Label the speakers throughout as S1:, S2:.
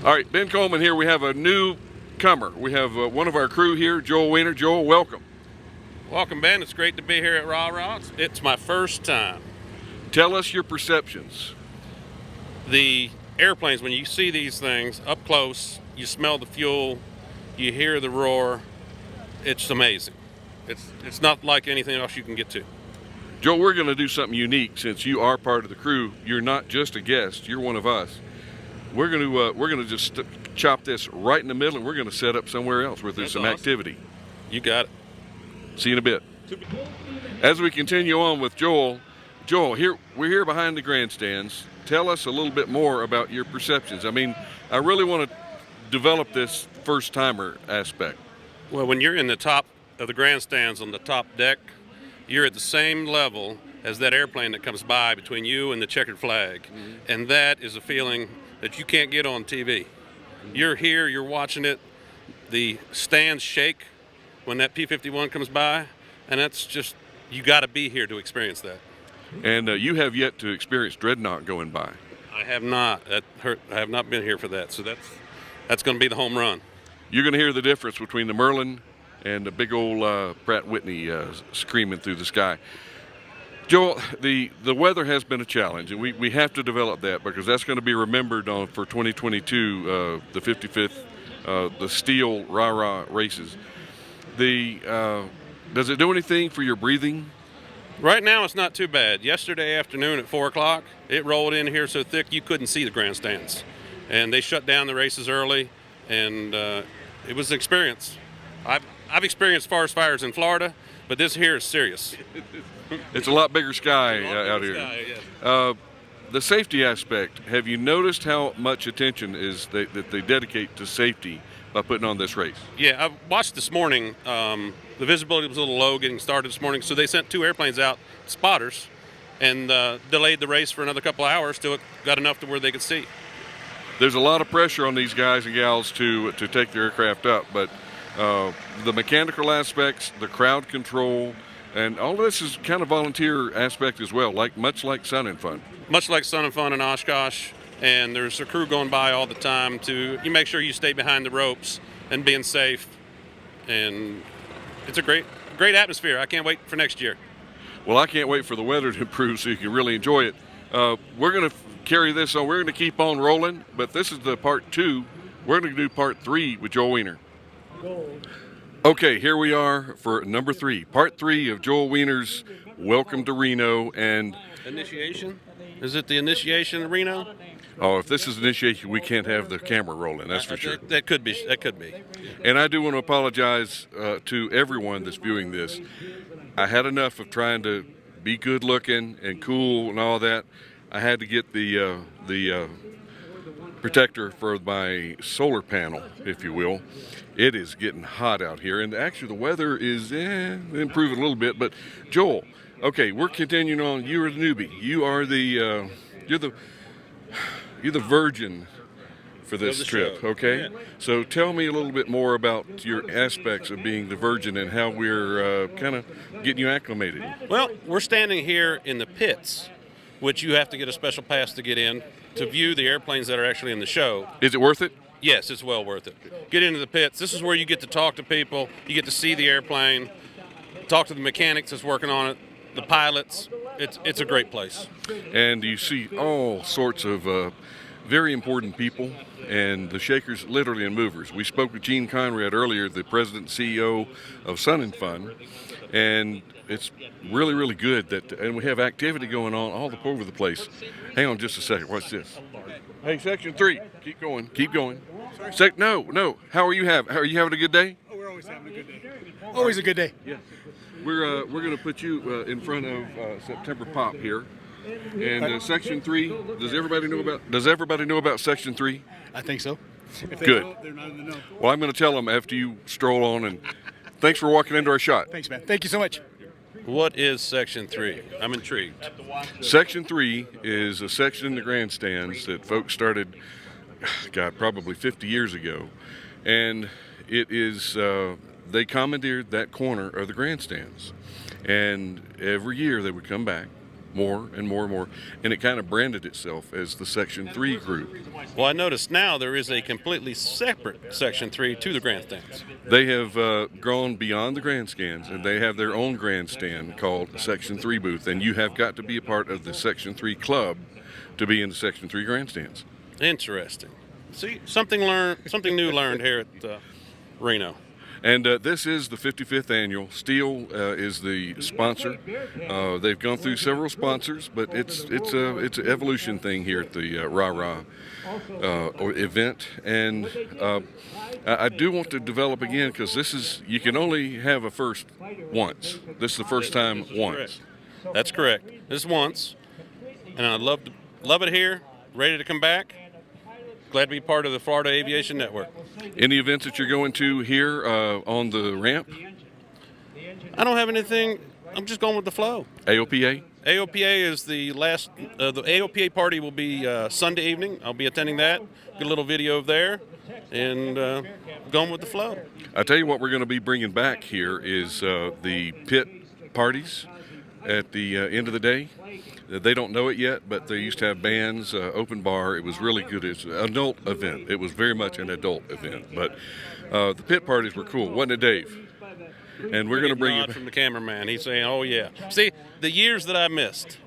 S1: All right, Ben Coleman here. We have a newcomer. We have one of our crew here, Joel Weiner. Joel, welcome.
S2: Welcome, Ben. It's great to be here at RaRa. It's my first time.
S1: Tell us your perceptions.
S2: The airplanes, when you see these things up close, you smell the fuel, you hear the roar, it's amazing. It's not like anything else you can get to.
S1: Joel, we're going to do something unique since you are part of the crew. You're not just a guest, you're one of us. We're going to just chop this right in the middle, and we're going to set up somewhere else where there's some
S2: awesome.
S1: activity.
S2: You got it.
S1: See you in a bit. As we continue on with Joel, we're here behind the grandstands. Tell us a little bit more about your perceptions. I mean, I really want to develop this first-timer aspect.
S2: Well, when you're in the top of the grandstands on the top deck, you're at the same level as that airplane that comes by between you and the checkered flag. Mm-hmm. And that is a feeling that you can't get on TV. Mm-hmm. You're here, you're watching it, the stands shake when that P-51 comes by, and that's just, you got to be here to experience that.
S1: And you have yet to experience Dreadnought going by.
S2: I have not. I have not been here for that, so that's going to be the home run.
S1: You're going to hear the difference between the Merlin and the big old Pratt Whitney screaming through the sky. Joel, the weather has been a challenge, and we have to develop that because that's going to be remembered for 2022, the 55th, the steel RaRa races. Does it do anything for your breathing?
S2: Right now, it's not too bad. Yesterday afternoon at 4 o'clock, it rolled in here so thick you couldn't see the grandstands. And they shut down the races early, and it was an experience. I've experienced forest fires in Florida, but this here is serious.
S1: It's a lot bigger sky out here.
S2: Sky, yes.
S1: The safety aspect, have you noticed how much attention that they dedicate to safety by putting on this race?
S2: Yeah, I watched this morning. The visibility was a little low getting started this morning, so they sent 2 airplanes out, spotters, and delayed the race for another couple of hours till it got enough to where they could see.
S1: There's a lot of pressure on these guys and gals to take their aircraft up, but the mechanical aspects, the crowd control, and all of this is kind of volunteer aspect as well, much like Sun and Fun.
S2: Much like Sun and Fun in Oshkosh, and there's a crew going by all the time you make sure you stay behind the ropes and being safe, and it's a great atmosphere. I can't wait for next year.
S1: Well, I can't wait for the weather to improve so you can really enjoy it. We're going to carry this on. We're going to keep on rolling, but this is the part 2. We're going to do part 3 with Joel Weiner. Okay, here we are for number 3, part 3 of Joel Weiner's Welcome to Reno. And
S2: initiation? Is it the initiation of Reno?
S1: Oh, if this is initiation, we can't have the camera rolling, that's for sure.
S2: That could be.
S1: And I do want to apologize to everyone that's viewing this. I had enough of trying to be good looking and cool and all that. I had to get the protector for my solar panel, if you will. It is getting hot out here, and actually the weather is improving a little bit. But Joel, okay, we're continuing on. You're the newbie. You are you're the virgin for this trip,
S2: show.
S1: okay?
S2: Yeah.
S1: So tell me a little bit more about your aspects of being the virgin and how we're kind of getting you acclimated.
S2: Well, we're standing here in the pits, which you have to get a special pass to get in to view the airplanes that are actually in the show.
S1: Is it worth it?
S2: Yes, it's well worth it. Get into the pits. This is where you get to talk to people. You get to see the airplane, talk to the mechanics that's working on it, the pilots. It's a great place.
S1: And you see all sorts of very important people and the shakers, literally, and movers. We spoke with Gene Conrad earlier, the president and CEO of Sun and Fun, and it's really, really good and we have activity going on all over the place. Hang on just a second. Watch this. Hey, Section 3, keep going. No. How are you having a good day?
S3: Oh, we're always having a good day. Always a good day.
S1: Yeah. We're going to put you in front of September Pop here. And Section 3, does everybody know about Section 3?
S3: I think so. If they
S1: Good.
S3: don't, they're not in the know.
S1: Well, I'm going to tell them after you stroll on, and thanks for walking into our shot.
S3: Thanks, man. Thank you so much.
S2: What is Section 3? I'm intrigued.
S1: Section 3 is a section in the grandstands that folks started, probably 50 years ago. And it is, they commandeered that corner of the grandstands. And every year they would come back more and more and more, and it kind of branded itself as the Section 3 group.
S2: Well, I noticed now there is a completely separate Section 3 to the grandstands.
S1: They have gone beyond the grandstands, and they have their own grandstand called Section 3 booth, and you have got to be a part of the Section 3 club to be in the Section 3 grandstands.
S2: Interesting. See, something new learned here at Reno.
S1: And this is the 55th annual. Steel is the sponsor. They've gone through several sponsors, but it's an evolution thing here at the RaRa event. And I do want to develop again, because you can only have a first once. This is the first time once.
S2: That's correct. This is once, and I love it here. Ready to come back. Glad to be part of the Florida Aviation Network.
S1: Any events that you're going to here on the ramp?
S2: I don't have anything. I'm just going with the flow.
S1: AOPA?
S2: AOPA is the last. The AOPA party will be Sunday evening. I'll be attending that. Get a little video of there, and going with the flow.
S1: I tell you what, we're going to be bringing back here is the pit parties at the end of the day. They don't know it yet, but they used to have bands, open bar. It was really good. It's an adult event. It was very much an adult event. But the pit parties were cool, wasn't it, Dave? And we're going to bring you
S2: from the cameraman. He's saying, "Oh yeah." See the years that I missed.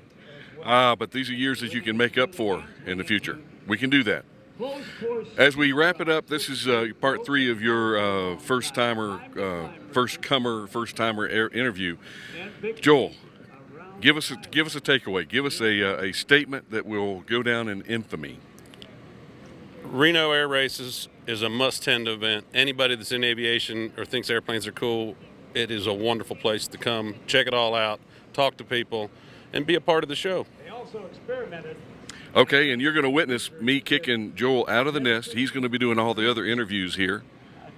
S1: But these are years that you can make up for in the future. We can do that. As we wrap it up, this is part 3 of your first-comer interview. Joel, give us a takeaway. Give us a statement that will go down in infamy.
S2: Reno Air Races is a must-attend event. Anybody that's in aviation or thinks airplanes are cool, it is a wonderful place to come, check it all out, talk to people, and be a part of the show.
S4: They also experimented.
S1: Okay, and you're going to witness me kicking Joel out of the nest. He's going to be doing all the other interviews here.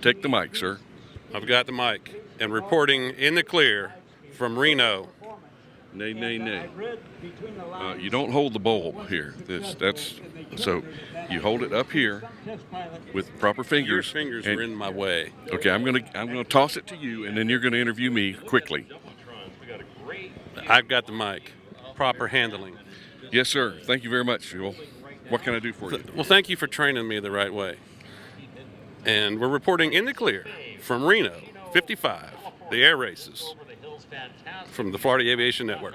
S1: Take the mic, sir.
S2: I've got the mic, and reporting in the clear from Reno.
S1: Nay, nay, nay. You don't hold the bowl here. So you hold it up here with proper fingers.
S2: Your fingers are in my way.
S1: Okay, I'm gonna toss it to you, and then you're gonna interview me quickly.
S2: I've got the mic. Proper handling.
S1: Yes, sir. Thank you very much, Joel. What can I do for you?
S2: Well, thank you for training me the right way. And we're reporting in the clear from Reno 55, the air races, from the Florida Aviation Network.